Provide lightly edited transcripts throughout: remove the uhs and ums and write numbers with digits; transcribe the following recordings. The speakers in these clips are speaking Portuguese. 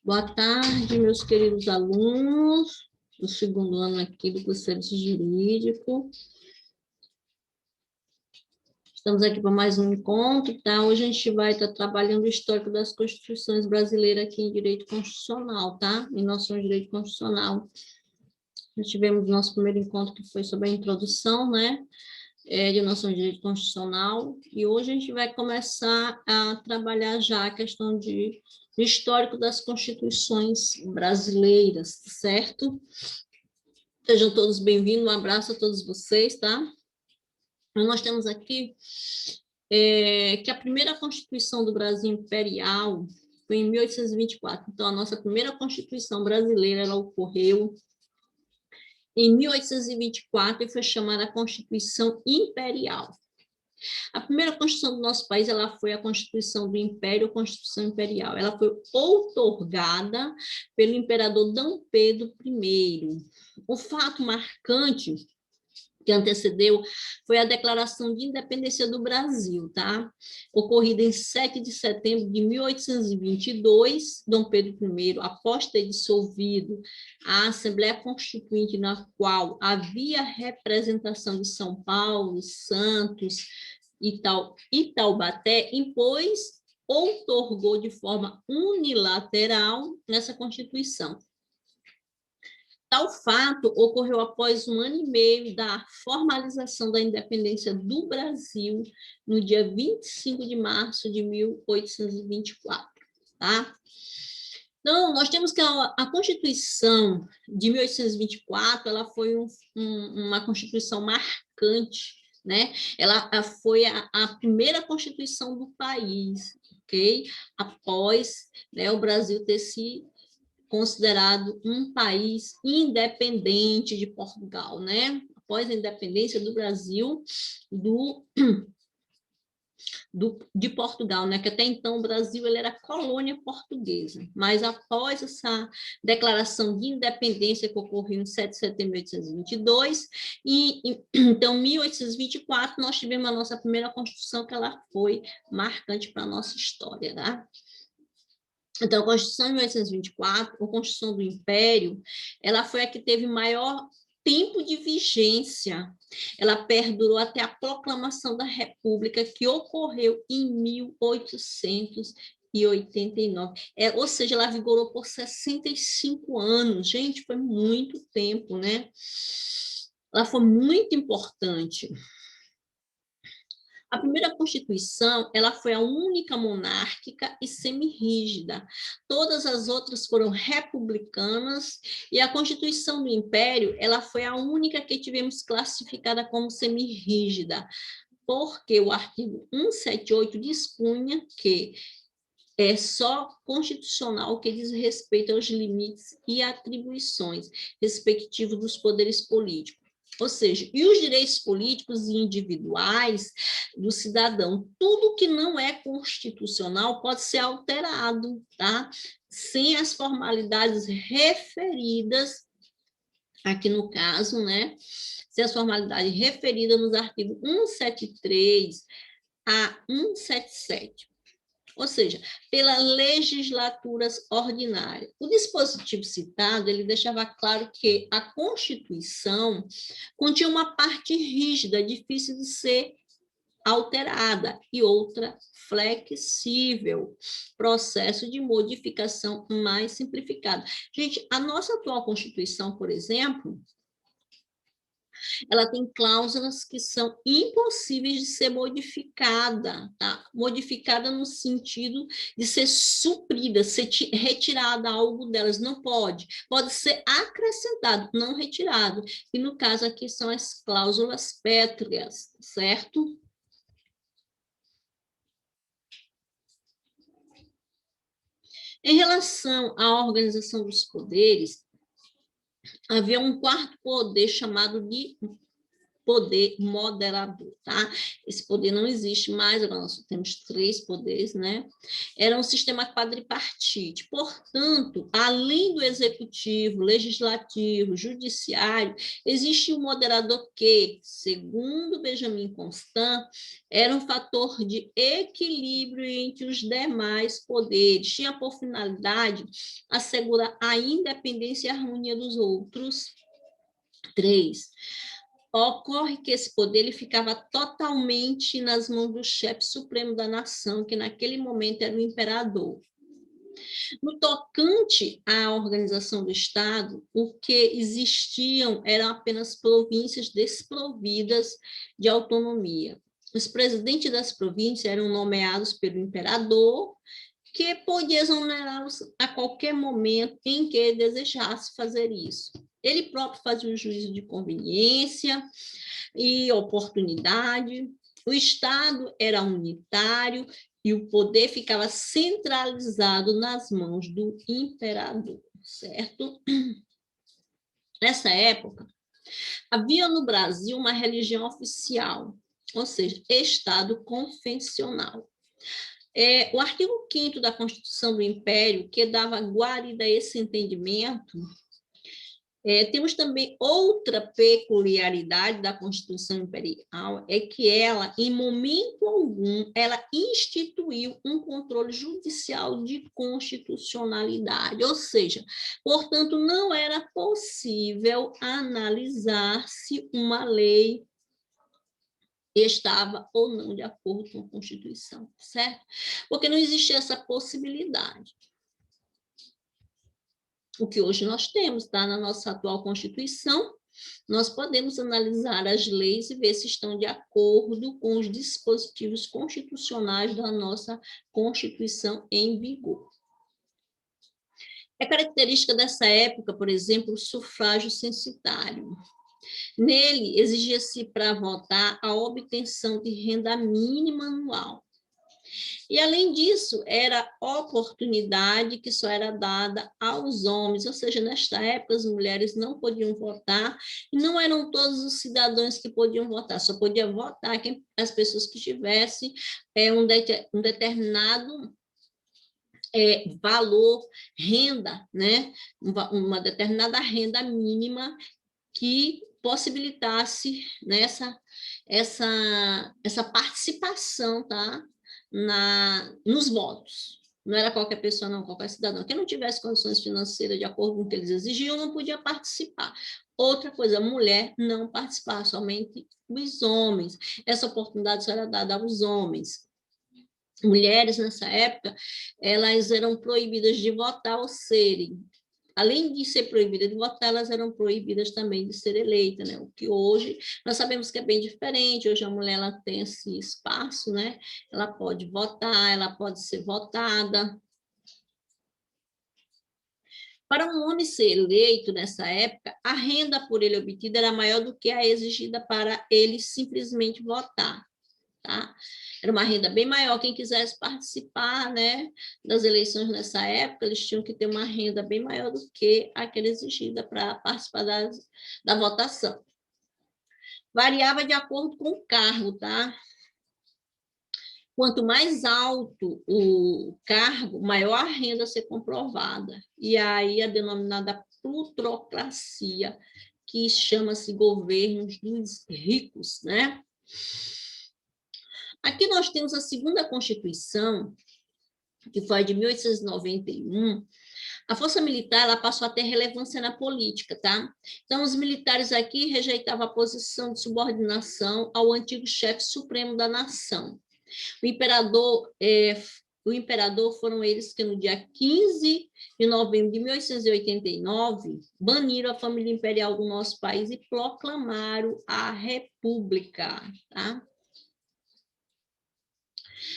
Boa tarde, meus queridos alunos do segundo ano aqui do curso de Serviço Jurídico. Estamos aqui para mais um encontro, tá? Hoje a gente vai estar trabalhando o histórico das constituições brasileiras aqui em Direito Constitucional, tá? Em noção de Direito Constitucional. Nós tivemos nosso primeiro encontro que foi sobre a introdução, né? De noção de Direito Constitucional, e hoje a gente vai começar a trabalhar já a questão do histórico das constituições brasileiras, certo? Sejam todos bem-vindos, um abraço a todos vocês, tá? Nós temos aqui que a primeira Constituição do Brasil Imperial foi em 1824, então a nossa primeira Constituição brasileira, ela ocorreu em 1824 e foi chamada Constituição Imperial. A primeira Constituição do nosso país, ela foi a Constituição do Império, a Constituição Imperial. Ela foi outorgada pelo imperador D. Pedro I. O fato marcante que antecedeu foi a Declaração de Independência do Brasil, tá? Ocorrida em 7 de setembro de 1822, Dom Pedro I, após ter dissolvido a Assembleia Constituinte, na qual havia representação de São Paulo, Santos e Taubaté, impôs, outorgou de forma unilateral nessa Constituição. Tal fato ocorreu após 1 ano e meio da formalização da independência do Brasil, no dia 25 de março de 1824, tá? Então, nós temos que a Constituição de 1824, ela foi uma Constituição marcante, né? Ela foi a primeira Constituição do país, ok? Após, né, o Brasil ter se considerado um país independente de Portugal, né? Após a independência do Brasil de Portugal, né? Que até então o Brasil ele era colônia portuguesa, mas após essa declaração de independência que ocorreu em 7 de setembro de 1822, então, em 1824, nós tivemos a nossa primeira Constituição, que ela foi marcante para a nossa história, tá? Então, a Constituição de 1824, a Constituição do Império, ela foi a que teve maior tempo de vigência. Ela perdurou até a proclamação da República, que ocorreu em 1889. Ou seja, ela vigorou por 65 anos. Gente, foi muito tempo, né? Ela foi muito importante. A primeira Constituição, ela foi a única monárquica e semirrígida. Todas as outras foram republicanas, e a Constituição do Império, ela foi a única que tivemos classificada como semirrígida, porque o artigo 178 dispunha que é só constitucional que diz respeito aos limites e atribuições respectivos dos poderes políticos. Ou seja, e os direitos políticos e individuais do cidadão, tudo que não é constitucional pode ser alterado, tá? Sem as formalidades referidas, aqui no caso, né? Sem as formalidades referidas nos artigos 173 a 177. Ou seja, pelas legislaturas ordinárias. O dispositivo citado, ele deixava claro que a Constituição continha uma parte rígida, difícil de ser alterada, e outra flexível, processo de modificação mais simplificado. Gente, a nossa atual Constituição, por exemplo, ela tem cláusulas que são impossíveis de ser modificada, tá? Modificada no sentido de ser suprida, ser retirada algo delas, não pode. Pode ser acrescentado, não retirado. E no caso aqui são as cláusulas pétreas, certo? Em relação à organização dos poderes, havia um quarto poder chamado de poder moderador, tá? Esse poder não existe mais, agora nós temos 3 poderes, né? Era um sistema quadripartite, portanto, além do executivo, legislativo, judiciário, existe um moderador que, segundo Benjamin Constant, era um fator de equilíbrio entre os demais poderes, tinha por finalidade assegurar a independência e a harmonia dos outros 3. Ocorre que esse poder ele ficava totalmente nas mãos do chefe supremo da nação, que naquele momento era o imperador. No tocante à organização do Estado, o que existiam eram apenas províncias desprovidas de autonomia. Os presidentes das províncias eram nomeados pelo imperador, que podia exonerá-los a qualquer momento em que desejasse fazer isso. Ele próprio fazia um juízo de conveniência e oportunidade. O Estado era unitário e o poder ficava centralizado nas mãos do imperador, certo? Nessa época, havia no Brasil uma religião oficial, ou seja, Estado confessional. O artigo 5º da Constituição do Império, que dava guarida a esse entendimento, temos também outra peculiaridade da Constituição Imperial, é que ela, em momento algum, ela instituiu um controle judicial de constitucionalidade, ou seja, portanto, não era possível analisar se uma lei estava ou não de acordo com a Constituição, certo? Porque não existia essa possibilidade. O que hoje nós temos, tá? Na nossa atual Constituição, nós podemos analisar as leis e ver se estão de acordo com os dispositivos constitucionais da nossa Constituição em vigor. É característica dessa época, por exemplo, o sufrágio censitário. Nele, exigia-se para votar a obtenção de renda mínima anual. E, além disso, era oportunidade que só era dada aos homens, ou seja, nesta época as mulheres não podiam votar, e não eram todos os cidadãos que podiam votar, só podia votar as pessoas que tivessem um determinado valor, renda, né? Uma determinada renda mínima que possibilitasse nessa essa participação, tá? Nos votos. Não era qualquer pessoa, não, qualquer cidadão. Quem não tivesse condições financeiras de acordo com o que eles exigiam, não podia participar. Outra coisa, a mulher não participar, somente os homens. Essa oportunidade só era dada aos homens. Mulheres, nessa época, elas eram proibidas de votar ou serem. Além de ser proibida de votar, elas eram proibidas também de ser eleita, né? O que hoje nós sabemos que é bem diferente. Hoje a mulher ela tem esse espaço, né? Ela pode votar, ela pode ser votada. Para um homem ser eleito nessa época, a renda por ele obtida era maior do que a exigida para ele simplesmente votar. Tá? Era uma renda bem maior. Quem quisesse participar, né, das eleições nessa época, eles tinham que ter uma renda bem maior do que aquela exigida para participar da votação. Variava de acordo com o cargo, tá? Quanto mais alto o cargo, maior a renda a ser comprovada. E aí a denominada plutocracia, que chama-se governos dos ricos, né? Aqui nós temos a segunda Constituição, que foi de 1891. A força militar ela passou a ter relevância na política, tá? Então, os militares aqui rejeitavam a posição de subordinação ao antigo chefe supremo da nação. O imperador foram eles que, no dia 15 de novembro de 1889, baniram a família imperial do nosso país e proclamaram a República, tá?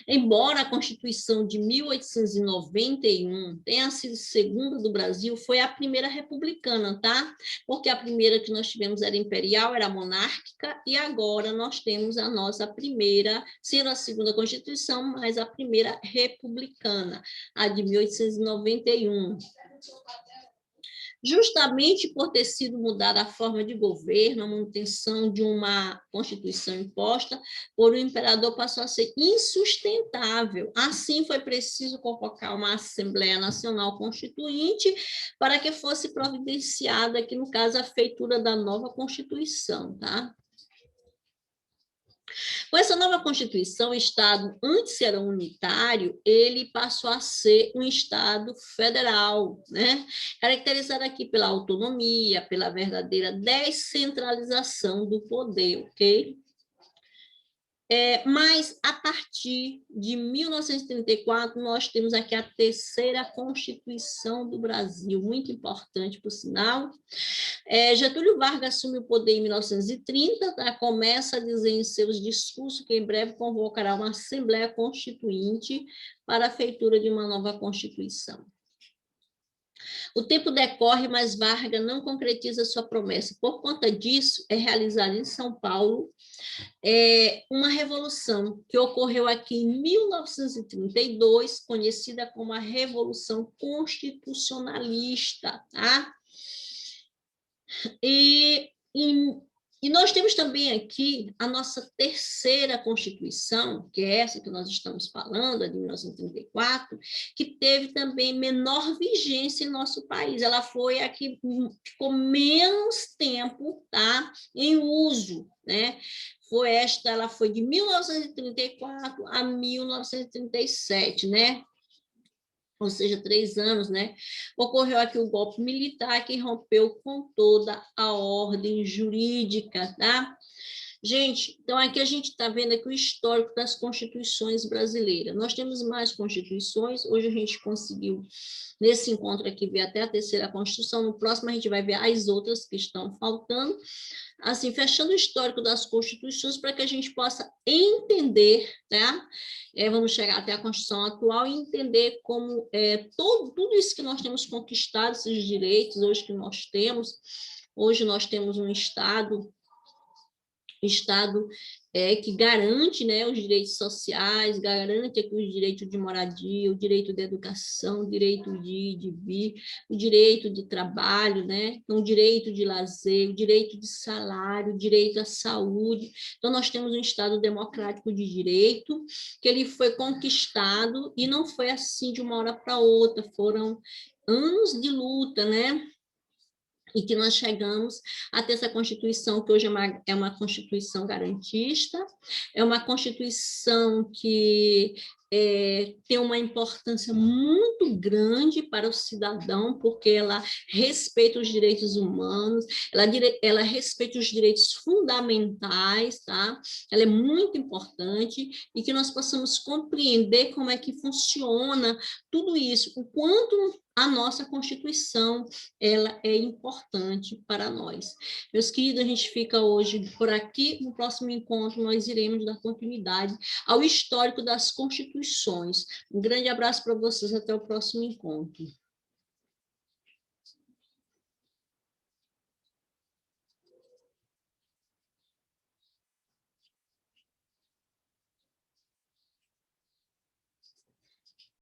Embora a Constituição de 1891 tenha sido segunda do Brasil, foi a primeira republicana, tá? Porque a primeira que nós tivemos era imperial, era monárquica, e agora nós temos a nossa primeira, sendo a segunda Constituição, mas a primeira republicana, a de 1891. justamente por ter sido mudada a forma de governo, a manutenção de uma Constituição imposta por um imperador passou a ser insustentável. Assim, foi preciso convocar uma Assembleia Nacional Constituinte para que fosse providenciada, aqui no caso, a feitura da nova Constituição, tá? Com essa nova Constituição, o Estado, antes era unitário, ele passou a ser um Estado federal, né? Caracterizado aqui pela autonomia, pela verdadeira descentralização do poder, ok? Mas, a partir de 1934, nós temos aqui a terceira Constituição do Brasil, muito importante, por sinal. Getúlio Vargas assume o poder em 1930, tá? Começa a dizer em seus discursos que em breve convocará uma Assembleia Constituinte para a feitura de uma nova Constituição. O tempo decorre, mas Vargas não concretiza sua promessa. Por conta disso, é realizada em São Paulo uma revolução que ocorreu aqui em 1932, conhecida como a Revolução Constitucionalista, tá? E nós temos também aqui a nossa terceira Constituição, que é essa que nós estamos falando, a de 1934, que teve também menor vigência em nosso país. Ela foi a que ficou menos tempo, tá, em uso, né? Ela foi de 1934 a 1937, né? Ou seja, 3 anos, né? Ocorreu aqui o golpe militar que rompeu com toda a ordem jurídica, tá? Gente, então aqui a gente está vendo aqui o histórico das constituições brasileiras. Nós temos mais constituições, hoje a gente conseguiu, nesse encontro aqui, ver até a terceira Constituição, no próximo a gente vai ver as outras que estão faltando, assim, fechando o histórico das constituições para que a gente possa entender, tá? Vamos chegar até a Constituição atual e entender como tudo isso que nós temos conquistado, esses direitos hoje que nós temos. Hoje nós temos um Estado que garante, né, os direitos sociais, garante aqui o direito de moradia, o direito de educação, o direito de vir, o direito de trabalho, né, então, o direito de lazer, o direito de salário, o direito à saúde. Então, nós temos um Estado democrático de direito, que ele foi conquistado, e não foi assim de uma hora para outra, foram anos de luta, né? E que nós chegamos a ter essa Constituição, que hoje é uma Constituição garantista, é uma Constituição que tem uma importância muito grande para o cidadão, porque ela respeita os direitos humanos, ela respeita os direitos fundamentais, tá? Ela é muito importante, e que nós possamos compreender como é que funciona tudo isso, o quanto a nossa Constituição ela é importante para nós. Meus queridos, a gente fica hoje por aqui. No próximo encontro, nós iremos dar continuidade ao histórico das Constituições. Um grande abraço para vocês, até o próximo encontro.